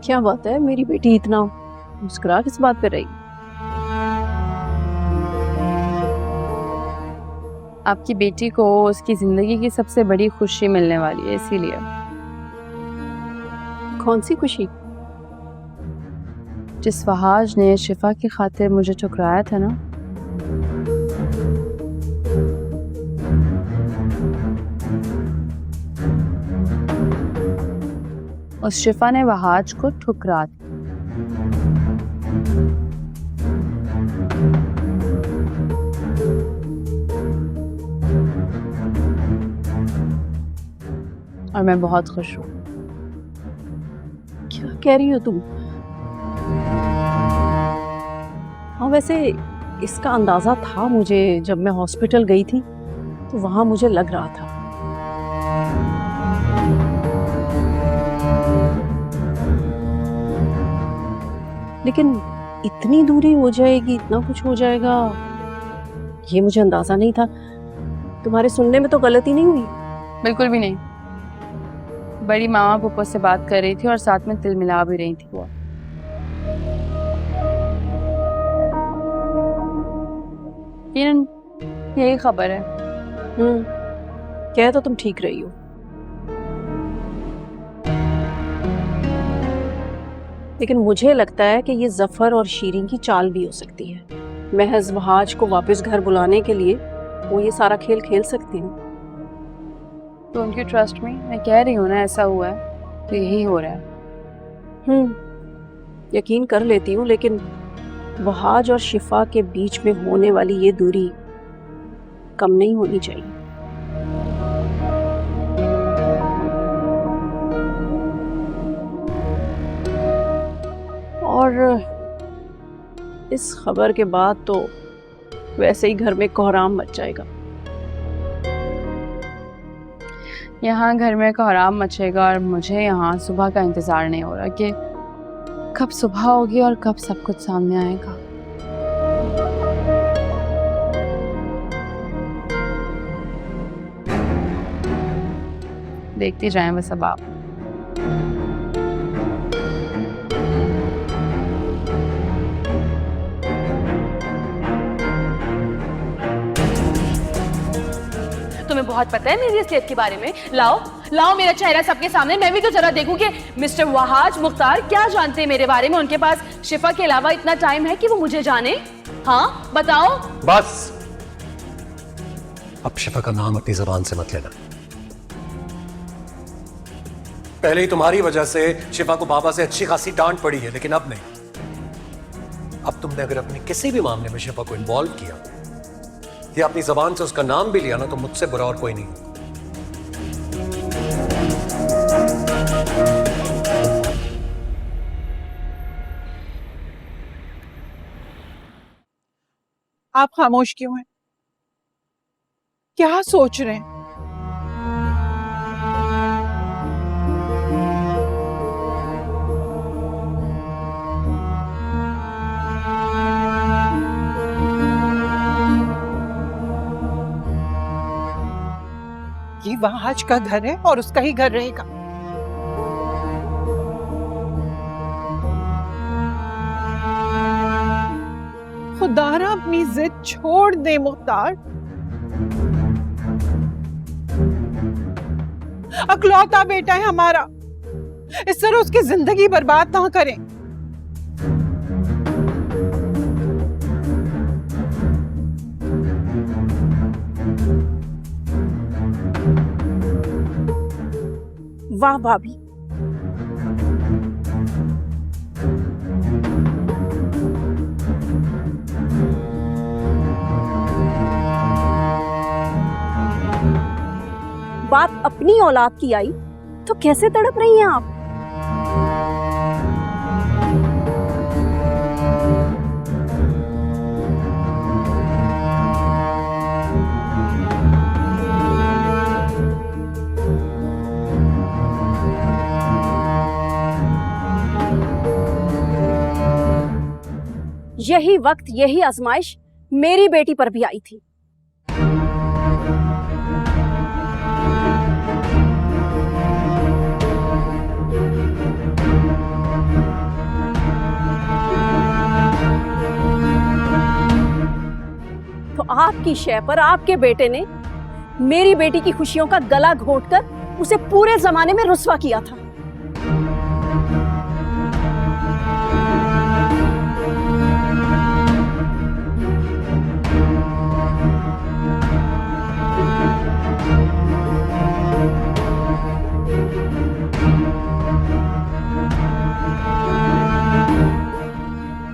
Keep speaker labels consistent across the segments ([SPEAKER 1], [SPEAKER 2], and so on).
[SPEAKER 1] क्या बात है, मेरी बेटी इतना मुस्कुरा किस बात पे रही?
[SPEAKER 2] आपकी बेटी को उसकी जिंदगी की सबसे बड़ी खुशी मिलने वाली है, इसीलिए।
[SPEAKER 1] कौन सी खुशी?
[SPEAKER 2] जिस फहाज ने शिफा की खातिर मुझे ठुकराया था ना, उस शिफा ने वहाज को ठुकरा दिया। और मैं बहुत खुश हूँ।
[SPEAKER 1] क्या कह रही हो तुम? हाँ, वैसे इसका अंदाजा था मुझे। जब मैं हॉस्पिटल गई थी तो वहां मुझे लग रहा था। लेकिन इतनी दूरी हो जाएगी, इतना कुछ हो जाएगा, ये मुझे अंदाजा नहीं था। तुम्हारे सुनने में तो गलती नहीं हुई?
[SPEAKER 2] बिल्कुल भी नहीं। बड़ी मामा पुप्पो से बात कर रही थी और साथ में तिल मिला भी रही थी वो। यही खबर है।
[SPEAKER 1] कह तो तुम ठीक रही हो। लेकिन मुझे लगता है कि ये जफर और शीरीन की चाल भी हो सकती है। महज वहाज को वापस घर बुलाने के लिए वो ये सारा खेल खेल सकते हैं।
[SPEAKER 2] डोंट यू ट्रस्ट मी, मैं कह रही हूँ ना ऐसा हुआ है तो यही हो रहा है।
[SPEAKER 1] यकीन कर लेती हूँ, लेकिन वहाज और शिफा के बीच में होने वाली ये दूरी कम नहीं होनी चाहिए। और इस खबर के बाद तो वैसे ही घर में कोहराम मच जाएगा।
[SPEAKER 2] यहाँ घर में कोहराम मचेगा और मुझे यहाँ सुबह का इंतजार नहीं हो रहा कि कब सुबह होगी और कब सब कुछ सामने आएगा। देखती जाएं बस अब आप।
[SPEAKER 3] तुम्हें बहुत पता है मेरी सेहत के बारे में। लाओ लाओ मेरा चेहरा सबके सामने, मैं भी तो जरा देखूं कि मिस्टर वहाज मुख्तार क्या जानते हैं मेरे बारे में। उनके पास शिफा के अलावा इतना टाइम है कि वो मुझे जाने? हाँ बताओ।
[SPEAKER 4] बस अब शिफा का नाम अपनी जबान से मत लेना। पहले ही तुम्हारी वजह से शिफा को बाबा से अच्छी खासी डांट पड़ी है, लेकिन अब नहीं। अब तुमने अगर अपने किसी भी मामले में शिफा को इन्वॉल्व किया या अपनी जबान से उसका नाम भी लिया ना, तो मुझसे बुरा और कोई नहीं।
[SPEAKER 5] आप खामोश क्यों हैं? क्या सोच रहे हैं? ये वहाज का घर है और उसका ही घर रहेगा। खुदारा अपनी जिद छोड़ दे मुख्तार। अकलौता बेटा है हमारा, इस तरह उसकी जिंदगी बर्बाद ना करें।
[SPEAKER 1] वाह भाभी, बात अपनी औलाद की आई तो कैसे तड़प रही हैं आप? यही वक्त, यही आजमाइश मेरी बेटी पर भी आई थी। आपकी शय पर आपके बेटे ने मेरी बेटी की खुशियों का गला घोंटकर उसे पूरे जमाने में रुस्वा किया था।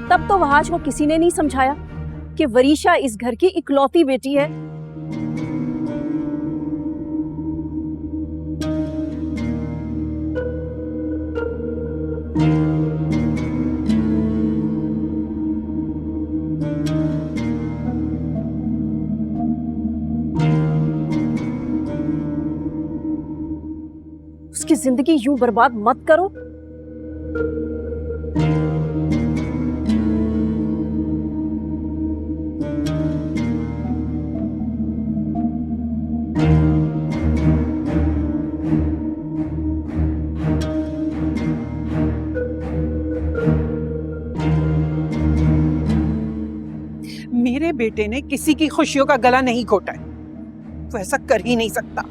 [SPEAKER 1] तब तो वहाज को किसी ने नहीं समझाया कि वरीशा इस घर की इकलौती बेटी है। उसकी जिंदगी यूं बर्बाद मत करो।
[SPEAKER 5] मेरे बेटे ने किसी की खुशियों का गला नहीं घोटा है, तो ऐसा कर ही नहीं सकता।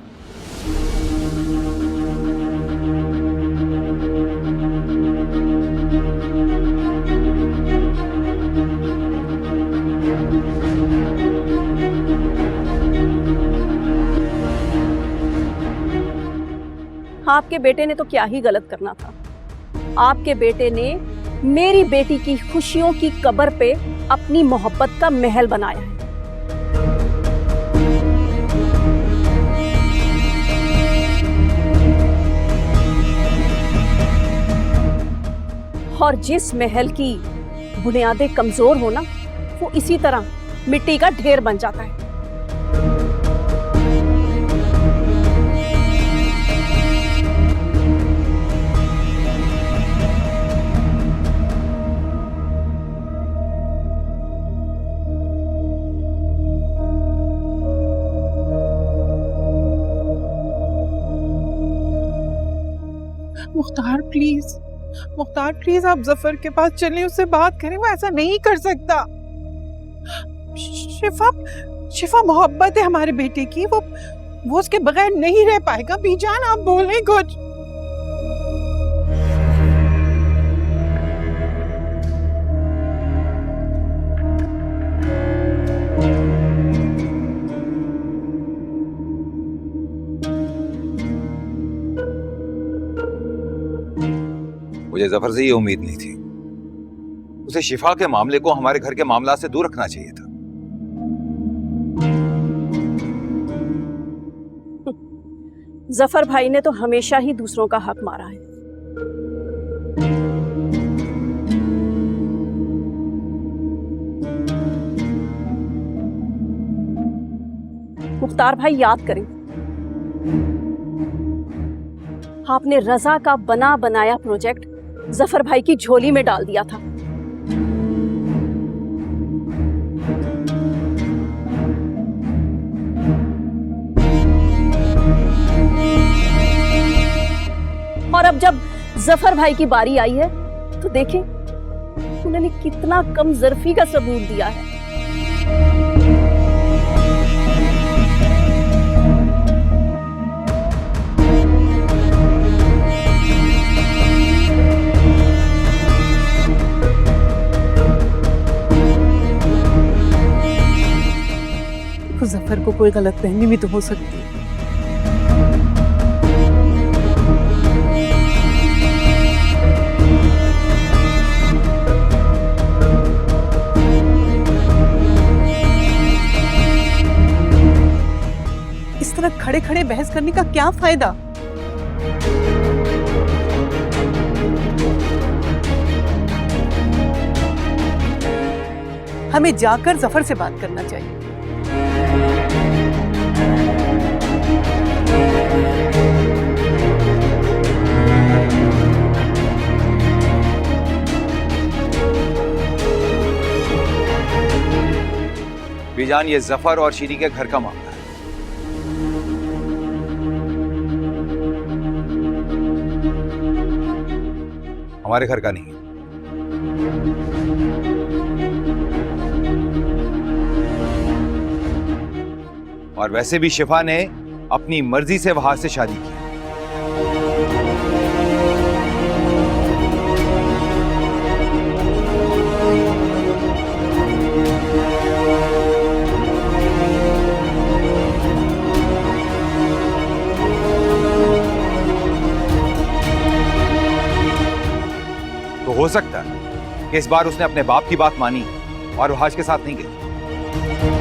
[SPEAKER 1] आपके बेटे ने तो क्या ही गलत करना था। आपके बेटे ने मेरी बेटी की खुशियों की कब्र पे अपनी मोहब्बत का महल बनाया है। और जिस महल की बुनियादें कमजोर हो ना, वो इसी तरह मिट्टी का ढेर बन जाता है।
[SPEAKER 5] मुख्तार प्लीज आप जफर के पास चलें, उससे बात करें। वो ऐसा नहीं कर सकता। शिफा मोहब्बत है हमारे बेटे की, वो उसके बगैर नहीं रह पाएगा। बीजान आप बोलें कुछ।
[SPEAKER 6] मुझे जफर से ये उम्मीद नहीं थी। उसे शिफा के मामले को हमारे घर के मामला से दूर रखना चाहिए था।
[SPEAKER 1] जफर भाई ने तो हमेशा ही दूसरों का हक मारा है। मुख्तार भाई याद करें, आपने रजा का बना बनाया प्रोजेक्ट जफर भाई की झोली में डाल दिया था। और अब जब जफर भाई की बारी आई है तो देखें उन्होंने कितना कम ज़र्फी का सबूत दिया है।
[SPEAKER 5] जफर को कोई गलतफहमी भी तो हो सकती है। इस तरह खड़े खड़े बहस करने का क्या फायदा? हमें जाकर जफर से बात करना चाहिए।
[SPEAKER 6] बीजान, ये जफर और शीरी के घर का मामला है। हमारे घर का नहीं है। और वैसे भी शिफा ने अपनी मर्जी से वहाज से शादी की। तो हो सकता है कि इस बार उसने अपने बाप की बात मानी और वहाज के साथ नहीं गई।